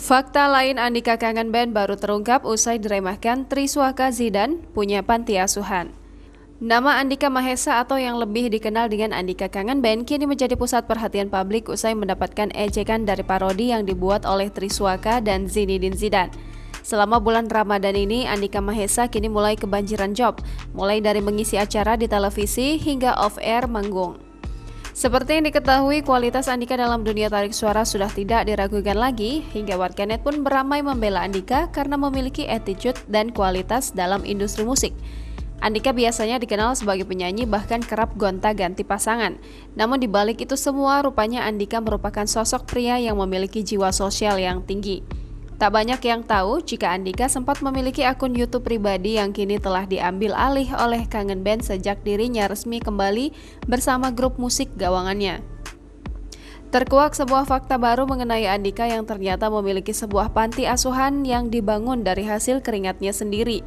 Fakta lain Andika kangen band baru terungkap usai diremehkan Triswaka Zidan punya panti asuhan. Nama Andika Mahesa atau yang lebih dikenal dengan Andika Kangen Band kini menjadi pusat perhatian publik usai mendapatkan ejekan dari parodi yang dibuat oleh Triswaka dan Zinedine Zidane. Selama bulan Ramadan ini, Andika Mahesa kini mulai kebanjiran job, mulai dari mengisi acara di televisi hingga off-air manggung. Seperti yang diketahui, kualitas Andika dalam dunia tarik suara sudah tidak diragukan lagi, hingga warganet pun beramai membela Andika karena memiliki attitude dan kualitas dalam industri musik. Andika biasanya dikenal sebagai penyanyi bahkan kerap gonta-ganti pasangan. Namun di balik itu semua, rupanya Andika merupakan sosok pria yang memiliki jiwa sosial yang tinggi. Tak banyak yang tahu jika Andika sempat memiliki akun YouTube pribadi yang kini telah diambil alih oleh Kangen Band sejak dirinya resmi kembali bersama grup musik gawangannya. Terkuak sebuah fakta baru mengenai Andika yang ternyata memiliki sebuah panti asuhan yang dibangun dari hasil keringatnya sendiri.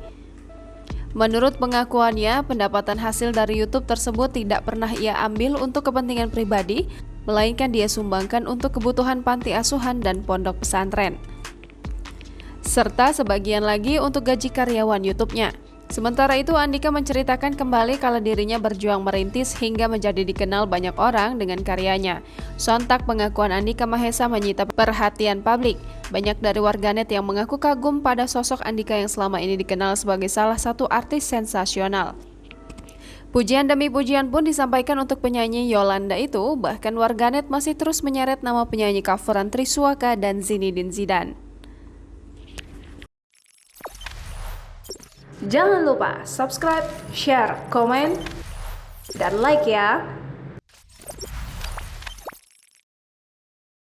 Menurut pengakuannya, pendapatan hasil dari YouTube tersebut tidak pernah ia ambil untuk kepentingan pribadi, melainkan dia sumbangkan untuk kebutuhan panti asuhan dan pondok pesantren, serta sebagian lagi untuk gaji karyawan YouTube-nya. Sementara itu, Andika menceritakan kembali kalau dirinya berjuang merintis hingga menjadi dikenal banyak orang dengan karyanya. Sontak pengakuan Andika Mahesa menyita perhatian publik. Banyak dari warganet yang mengaku kagum pada sosok Andika yang selama ini dikenal sebagai salah satu artis sensasional. Pujian demi pujian pun disampaikan untuk penyanyi Yolanda itu, bahkan warganet masih terus menyeret nama penyanyi coveran Triswaka dan Zinedine Zidane. Jangan lupa subscribe, share, komen, dan like ya!